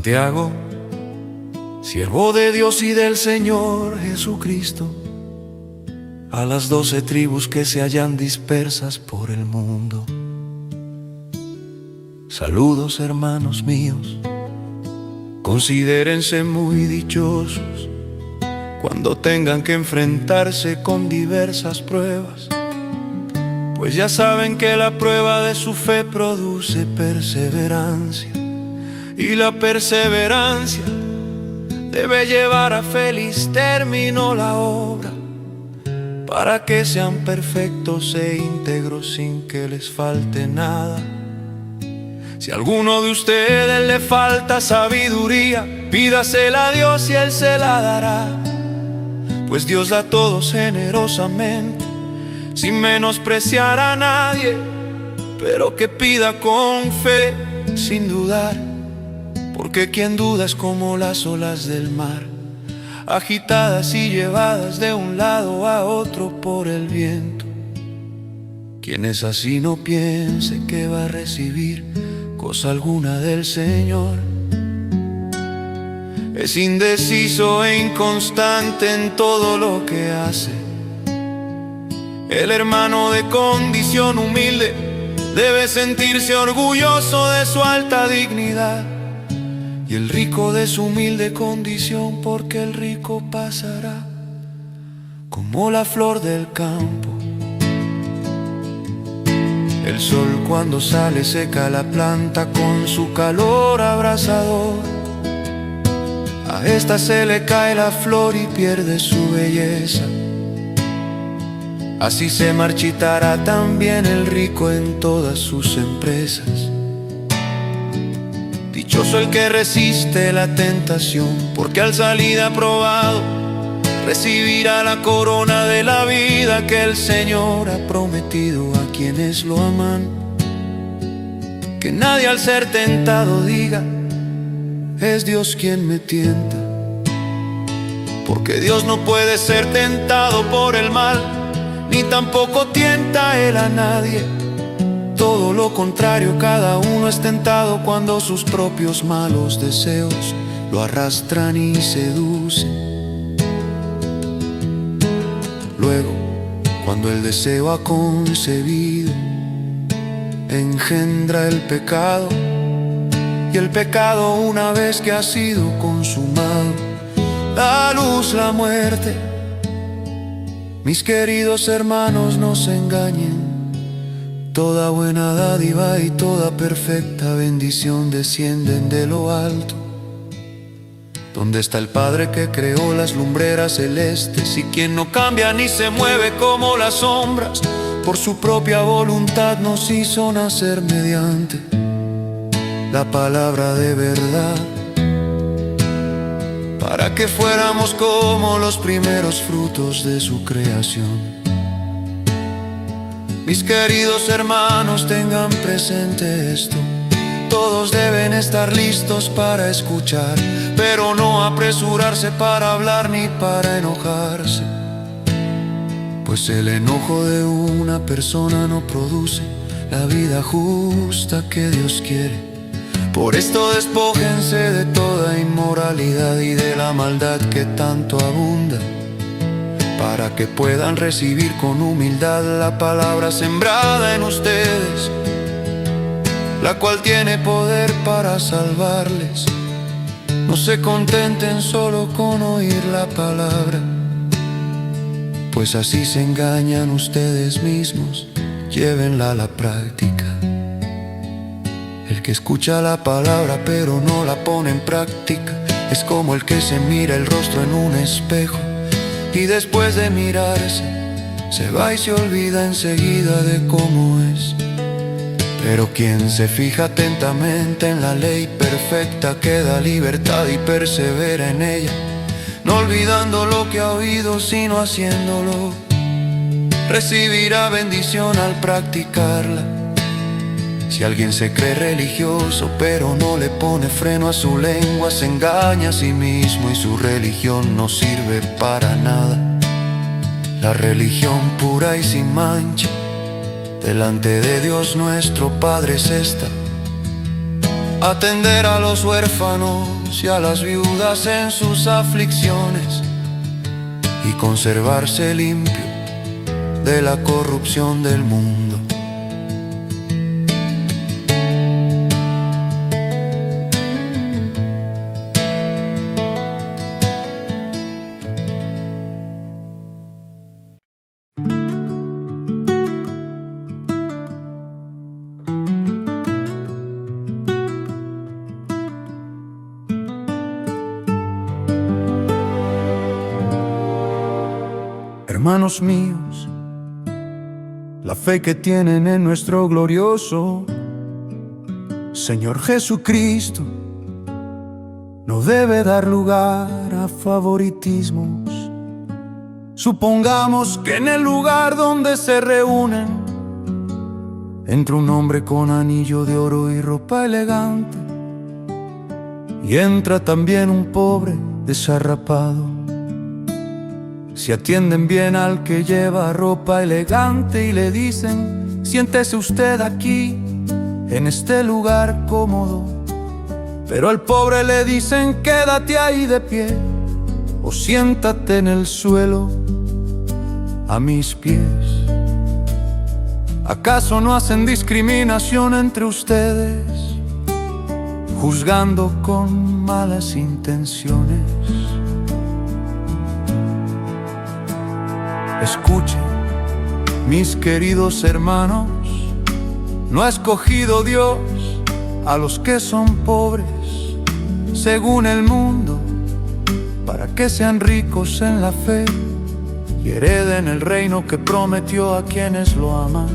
Santiago, siervo de Dios y del Señor Jesucristo, a las 12 tribus que se hallan dispersas por el mundo. Saludos, hermanos míos, considérense muy dichosos cuando tengan que enfrentarse con diversas pruebas, pues ya saben que la prueba de su fe produce perseverancia, y la perseverancia debe llevar a feliz término la obra, para que sean perfectos e íntegros sin que les falte nada. Si a alguno de ustedes le falta sabiduría, pídasela a Dios y Él se la dará, pues Dios da a todos generosamente, sin menospreciar a nadie, pero que pida con fe, sin dudar, porque quien duda es como las olas del mar, agitadas y llevadas de un lado a otro por el viento. Quien es así no piense que va a recibir cosa alguna del Señor. Es indeciso e inconstante en todo lo que hace. El hermano de condición humilde debe sentirse orgulloso de su alta dignidad, y el rico de su humilde condición, porque el rico pasará como la flor del campo. El sol cuando sale seca la planta con su calor abrasador. A esta se le cae la flor y pierde su belleza. Así se marchitará también el rico en todas sus empresas. Dichoso el que resiste la tentación, porque al salir aprobado recibirá la corona de la vida que el Señor ha prometido a quienes lo aman. Que nadie al ser tentado diga: es Dios quien me tienta, porque Dios no puede ser tentado por el mal, ni tampoco tienta Él a nadie. Todo lo contrario, cada uno es tentado cuando sus propios malos deseos lo arrastran y seducen. Luego, cuando el deseo ha concebido, engendra el pecado, y el pecado, una vez que ha sido consumado, da a luz la muerte. Mis queridos hermanos, no se engañen. Toda buena dádiva y toda perfecta bendición descienden de lo alto, donde está el Padre que creó las lumbreras celestes, y quien no cambia ni se mueve como las sombras, por su propia voluntad nos hizo nacer mediante la palabra de verdad, para que fuéramos como los primeros frutos de su creación. Mis queridos hermanos, tengan presente esto: todos deben estar listos para escuchar, pero no apresurarse para hablar ni para enojarse, pues el enojo de una persona no produce la vida justa que Dios quiere. Por esto despójense de toda inmoralidad y de la maldad que tanto abunda, para que puedan recibir con humildad la palabra sembrada en ustedes, la cual tiene poder para salvarles. No se contenten solo con oír la palabra, pues así se engañan ustedes mismos. Llévenla a la práctica. El que escucha la palabra pero no la pone en práctica es como el que se mira el rostro en un espejo, y después de mirarse se va y se olvida enseguida de cómo es. Pero quien se fija atentamente en la ley perfecta que da libertad y persevera en ella, no olvidando lo que ha oído sino haciéndolo, recibirá bendición al practicarla. Si alguien se cree religioso pero no le pone freno a su lengua, se engaña a sí mismo y su religión no sirve para nada. La religión pura y sin mancha delante de Dios nuestro Padre es esta: atender a los huérfanos y a las viudas en sus aflicciones y conservarse limpio de la corrupción del mundo. Hermanos míos, la fe que tienen en nuestro glorioso Señor Jesucristo no debe dar lugar a favoritismos. Supongamos que en el lugar donde se reúnen entra un hombre con anillo de oro y ropa elegante, y entra también un pobre desarrapado. Si atienden bien al que lleva ropa elegante y le dicen: siéntese usted aquí, en este lugar cómodo, pero al pobre le dicen: quédate ahí de pie o siéntate en el suelo a mis pies. ¿Acaso no hacen discriminación entre ustedes, juzgando con malas intenciones? Escuchen, mis queridos hermanos, no ha escogido Dios a los que son pobres, según el mundo, para que sean ricos en la fe y hereden el reino que prometió a quienes lo aman.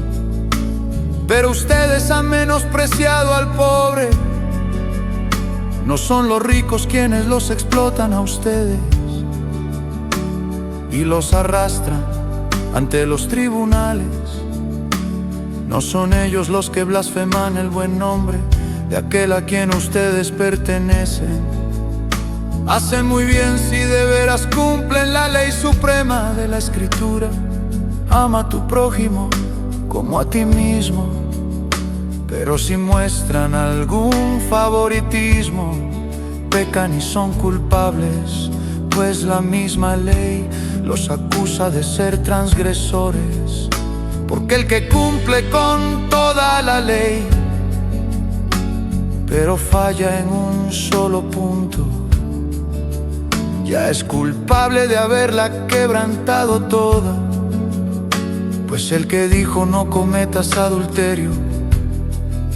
Pero ustedes han menospreciado al pobre. No son los ricos quienes los explotan a ustedes y los arrastran ante los tribunales. No son ellos los que blasfeman el buen nombre de aquel a quien ustedes pertenecen. Hacen muy bien si de veras cumplen la ley suprema de la Escritura: ama a tu prójimo como a ti mismo. Pero si muestran algún favoritismo, pecan y son culpables, pues la misma ley los acusa de ser transgresores. Porque el que cumple con toda la ley, pero falla en un solo punto, ya es culpable de haberla quebrantado toda. Pues el que dijo: no cometas adulterio,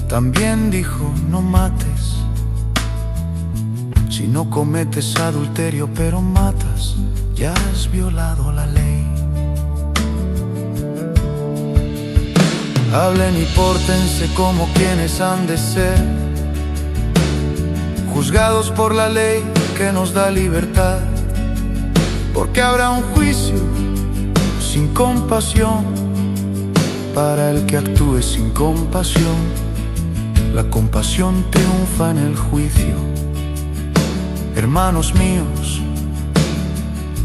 también dijo: no mates. Si no cometes adulterio pero matas, ya has violado la ley. Hablen y pórtense como quienes han de ser, juzgados por la ley que nos da libertad. Porque habrá un juicio sin compasión para el que actúe sin compasión. La compasión triunfa en el juicio. Hermanos míos,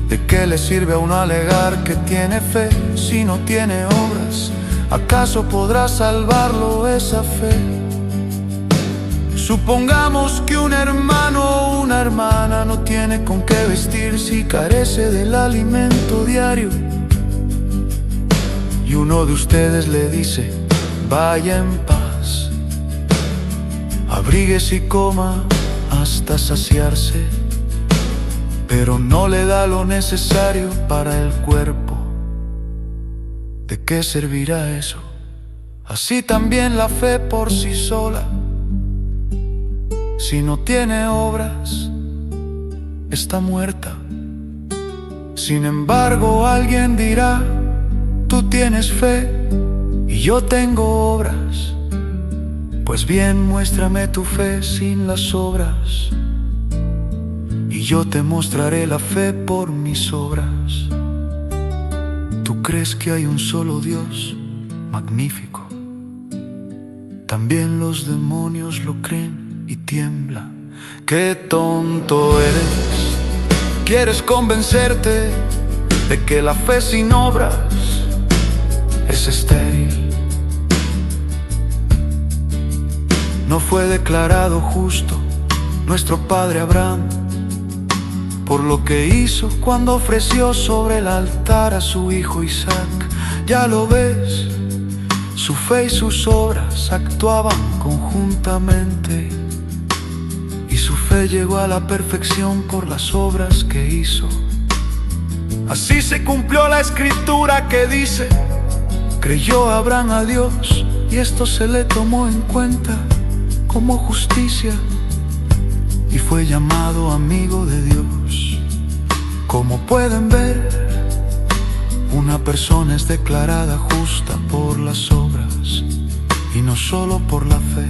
¿de qué le sirve a uno alegar que tiene fe si no tiene obras? ¿Acaso podrá salvarlo esa fe? Supongamos que un hermano o una hermana no tiene con qué vestir si carece del alimento diario, y uno de ustedes le dice: vaya en paz, abríguese y coma hasta saciarse, pero no le da lo necesario para el cuerpo. ¿De qué servirá eso? Así también la fe por sí sola, si no tiene obras, está muerta. Sin embargo, alguien dirá: tú tienes fe y yo tengo obras. Pues bien, muéstrame tu fe sin las obras, y yo te mostraré la fe por mis obras. ¿Tú crees que hay un solo Dios? Magnífico. También los demonios lo creen y tiemblan. ¡Qué tonto eres! ¿Quieres convencerte de que la fe sin obras es estéril? no fue declarado justo nuestro padre Abraham por lo que hizo cuando ofreció sobre el altar a su hijo Isaac. Ya lo ves, su fe y sus obras actuaban conjuntamente, y su fe llegó a la perfección por las obras que hizo. Así se cumplió la escritura que dice: creyó Abraham a Dios y esto se le tomó en cuenta como justicia, y fue llamado amigo de Dios. Como pueden ver, una persona es declarada justa por las obras y no solo por la fe.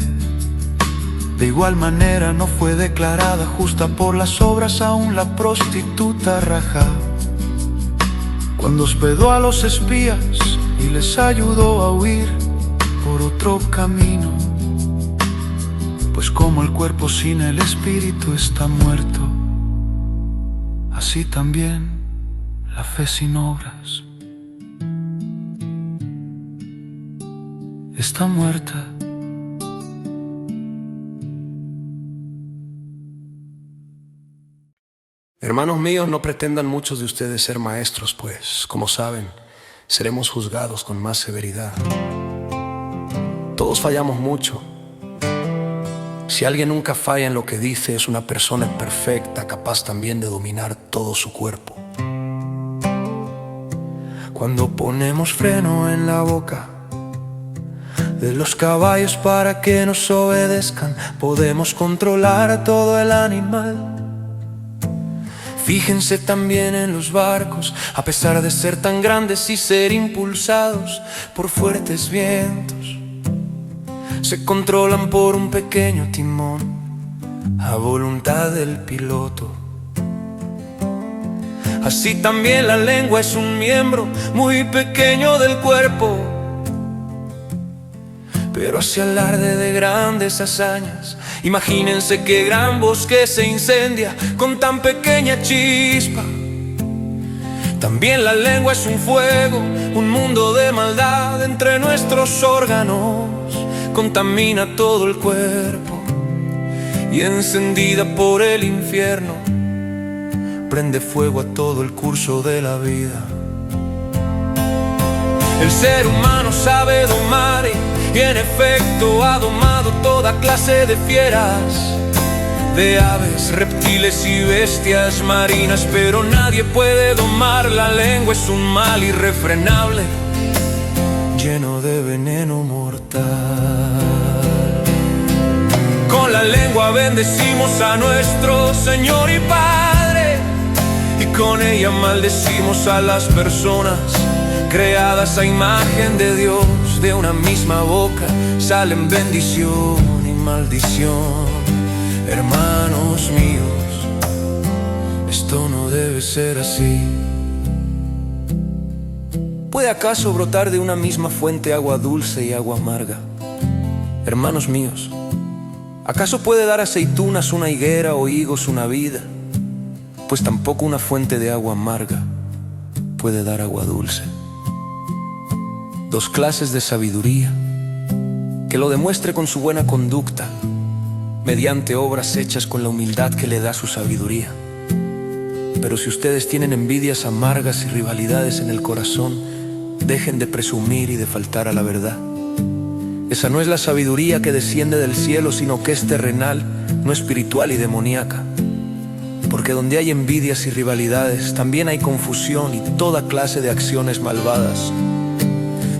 De igual manera no fue declarada justa por las obras aún la prostituta Rahab, cuando hospedó a los espías y les ayudó a huir por otro camino. Pues como el cuerpo sin el espíritu está muerto, así también la fe sin obras está muerta. Hermanos míos, no pretendan muchos de ustedes ser maestros, pues, como saben, seremos juzgados con más severidad. Todos fallamos mucho. Si alguien nunca falla en lo que dice, es una persona perfecta, capaz también de dominar todo su cuerpo. Cuando ponemos freno en la boca de los caballos para que nos obedezcan, podemos controlar todo el animal. Fíjense también en los barcos, a pesar de ser tan grandes y ser impulsados por fuertes vientos, se controlan por un pequeño timón a voluntad del piloto. Así también la lengua es un miembro muy pequeño del cuerpo, pero hace alarde de grandes hazañas. Imagínense qué gran bosque se incendia con tan pequeña chispa. También la lengua es un fuego, un mundo de maldad entre nuestros órganos. Contamina todo el cuerpo y encendida por el infierno, prende fuego a todo el curso de la vida. El ser humano sabe domar y en efecto ha domado toda clase de fieras, de aves, reptiles y bestias marinas, pero nadie puede domar la lengua. Es un mal irrefrenable, lleno de veneno mortal. Con la lengua bendecimos a nuestro Señor y Padre, y con ella maldecimos a las personas creadas a imagen de Dios. De una misma boca salen bendición y maldición. Hermanos míos, esto no debe ser así. ¿Puede acaso brotar de una misma fuente agua dulce y agua amarga? Hermanos míos, ¿acaso puede dar aceitunas una higuera o higos una vid? Pues tampoco una fuente de agua amarga puede dar agua dulce. Dos clases de sabiduría, que lo demuestre con su buena conducta, mediante obras hechas con la humildad que le da su sabiduría. Pero si ustedes tienen envidias amargas y rivalidades en el corazón, dejen de presumir y de faltar a la verdad. Esa no es la sabiduría que desciende del cielo, sino que es terrenal, no espiritual y demoníaca. Porque donde hay envidias y rivalidades, también hay confusión y toda clase de acciones malvadas.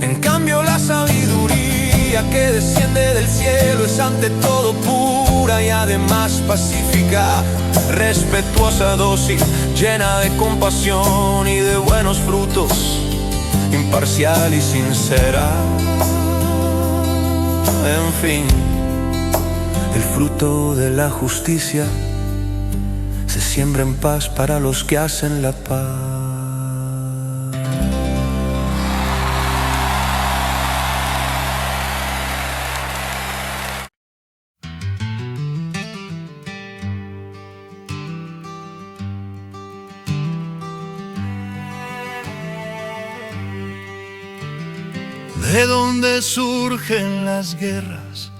En cambio, la sabiduría que desciende del cielo es ante todo pura y además pacífica, respetuosa, dócil, llena de compasión y de buenos frutos, imparcial y sincera. En fin, el fruto de la justicia se siembra en paz para los que hacen la paz. De donde surgen las guerras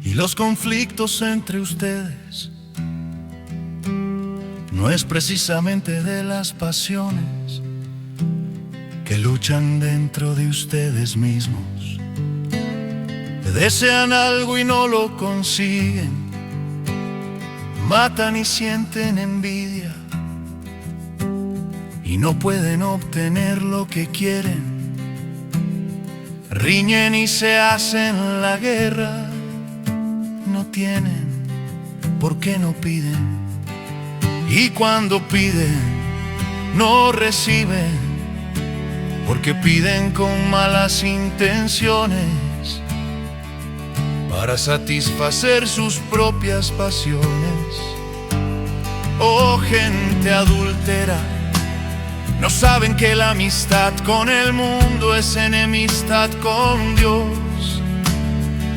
y los conflictos entre ustedes no es precisamente de las pasiones que luchan dentro de ustedes mismos. Desean algo y no lo consiguen, matan y sienten envidia y no pueden obtener lo que quieren. Riñen y se hacen la guerra, no tienen por qué no piden. Y cuando piden, no reciben, porque piden con malas intenciones para satisfacer sus propias pasiones. Oh, gente adúltera, no saben que la amistad con el mundo es enemistad con Dios.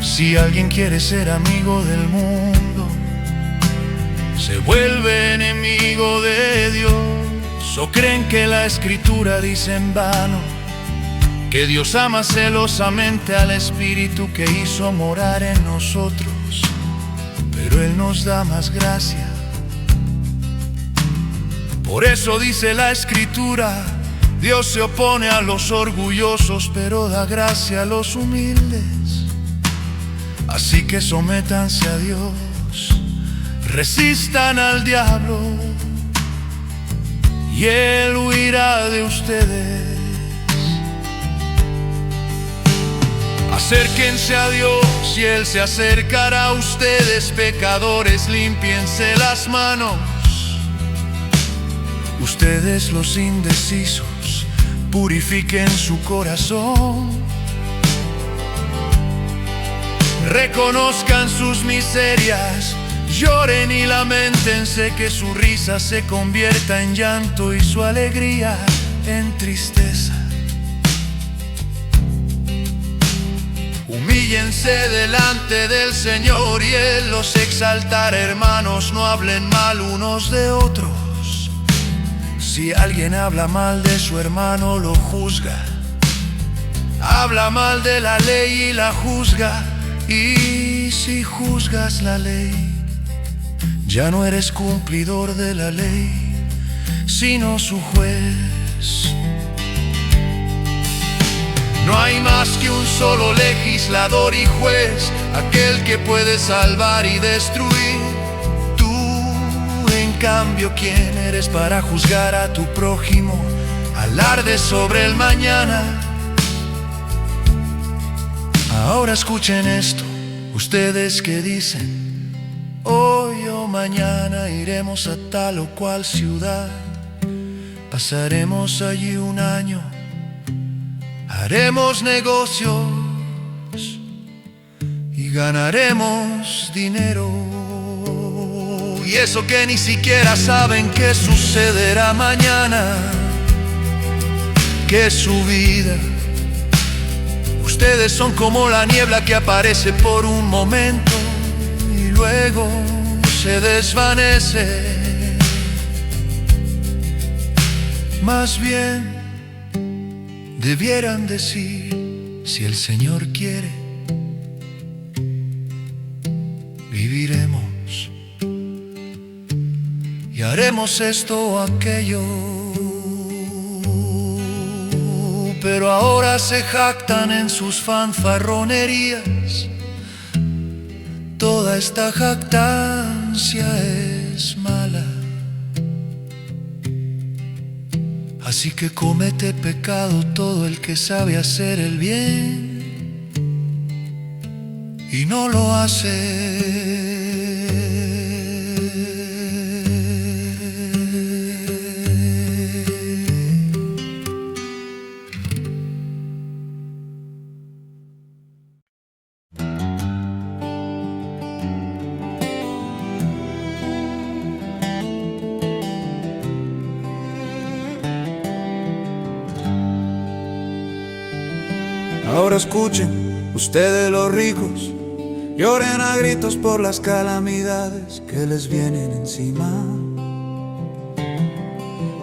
Si alguien quiere ser amigo del mundo, se vuelve enemigo de Dios. ¿O creen que la Escritura dice en vano que Dios ama celosamente al Espíritu que hizo morar en nosotros? Pero Él nos da más gracia. Por eso dice la Escritura: Dios se opone a los orgullosos, pero da gracia a los humildes. Así que sométanse a Dios, resistan al diablo y Él huirá de ustedes. Acérquense a Dios y Él se acercará a ustedes. Pecadores, límpiense las manos. Ustedes, los indecisos, purifiquen su corazón. Reconozcan sus miserias, lloren y lamentense, que su risa se convierta en llanto y su alegría en tristeza. Humíllense delante del Señor y Él los exaltará. Hermanos, no hablen mal unos de otros. Si alguien habla mal de su hermano, lo juzga. Habla mal de la ley y la juzga. Y si juzgas la ley, ya no eres cumplidor de la ley, sino su juez. No hay más que un solo legislador y juez, aquel que puede salvar y destruir. Tú, en cambio, ¿quién eres para juzgar a tu prójimo? Alardes sobre el mañana. Ahora escuchen esto, ustedes que dicen: hoy o mañana iremos a tal o cual ciudad, pasaremos allí un año, haremos negocios y ganaremos dinero. Y eso que ni siquiera saben qué sucederá mañana, que su vida. Ustedes son como la niebla que aparece por un momento y luego se desvanece. Más bien debieran decir: si el Señor quiere, viviremos y haremos esto o aquello. Pero ahora se jactan en sus fanfarronerías. Toda esta jactancia es mala. Así que comete pecado todo el que sabe hacer el bien y no lo hace. Ahora escuchen, ustedes los ricos, lloren a gritos por las calamidades que les vienen encima.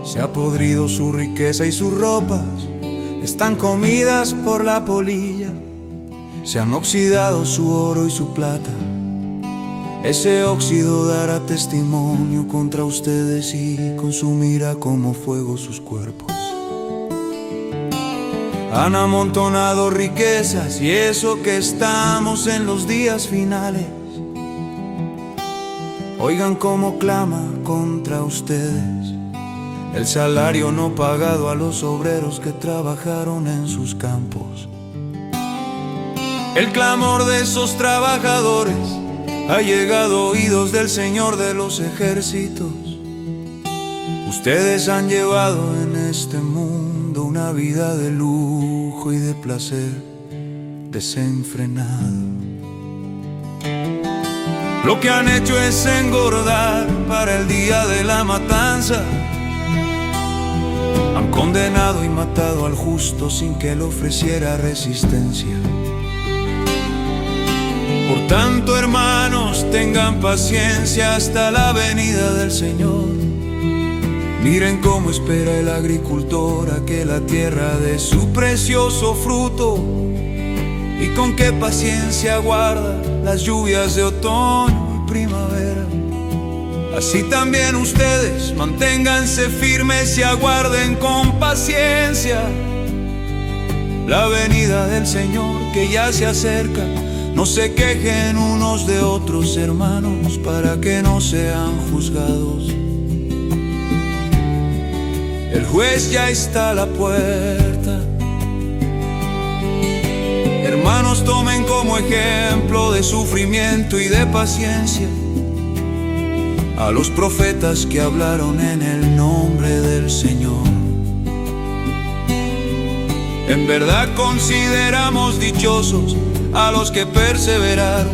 Se ha podrido su riqueza y sus ropas están comidas por la polilla. Se han oxidado su oro y su plata Ese óxido dará testimonio contra ustedes y consumirá como fuego sus cuerpos. Han amontonado riquezas y eso que estamos en los días finales. Oigan cómo clama contra ustedes el salario no pagado a los obreros que trabajaron en sus campos. El clamor de esos trabajadores ha llegado a oídos del Señor de los ejércitos. Ustedes han llevado en este mundo una vida de lujo y de placer desenfrenado. Lo que han hecho es engordar para el día de la matanza. Han condenado y matado al justo sin que le ofreciera resistencia. Por tanto, hermanos, tengan paciencia hasta la venida del Señor. Miren cómo espera el agricultor a que la tierra dé su precioso fruto, y con qué paciencia aguarda las lluvias de otoño y primavera. Así también ustedes manténganse firmes y aguarden con paciencia la venida del Señor que ya se acerca. No se quejen unos de otros, hermanos, para que no sean juzgados. El juez ya está a la puerta. Hermanos, tomen como ejemplo de sufrimiento y de paciencia a los profetas que hablaron en el nombre del Señor. En verdad consideramos dichosos a los que perseveraron.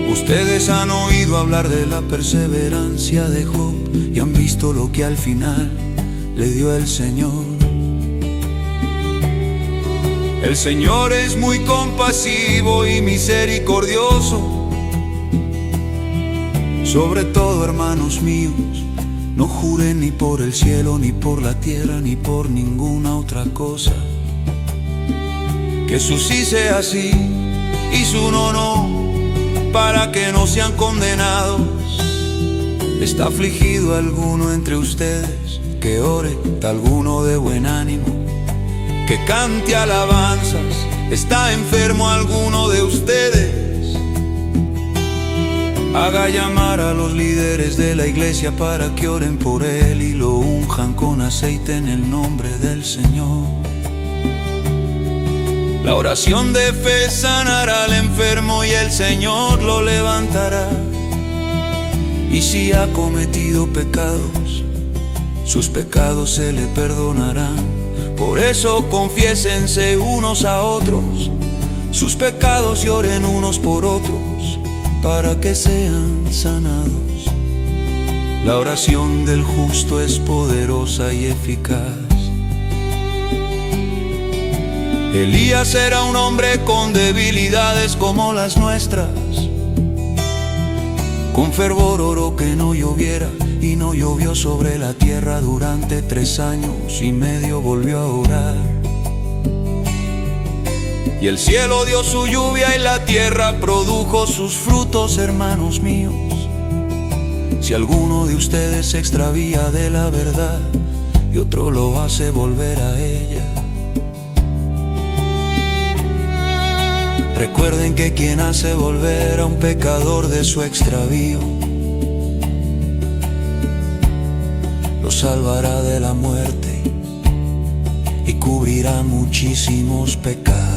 Ustedes han oído hablar de la perseverancia de Job y han visto lo que al final le dio el Señor. El Señor es muy compasivo y misericordioso. Sobre todo, hermanos míos, no juren ni por el cielo, ni por la tierra, ni por ninguna otra cosa. Que su sí sea sí y su no, para que no sean condenados. ¿Está afligido alguno entre ustedes? Que ore, alguno de buen ánimo, que cante alabanzas. ¿Está enfermo alguno de ustedes? Haga llamar a los líderes de la iglesia para que oren por él y lo unjan con aceite en el nombre del Señor. La oración de fe sanará al enfermo y el Señor lo levantará. Y si ha cometido pecados, sus pecados se le perdonarán. Por eso confiésense unos a otros sus pecados y oren unos por otros para que sean sanados. La oración del justo es poderosa y eficaz. Elías era un hombre con debilidades como las nuestras. Con fervor oró que no lloviera y no llovió sobre la tierra durante 3 años y medio. Volvió a orar y el cielo dio su lluvia y la tierra produjo sus frutos. Hermanos míos, si alguno de ustedes se extravía de la verdad y otro lo hace volver a ella, recuerden que quien hace volver a un pecador de su extravío lo salvará de la muerte y cubrirá muchísimos pecados.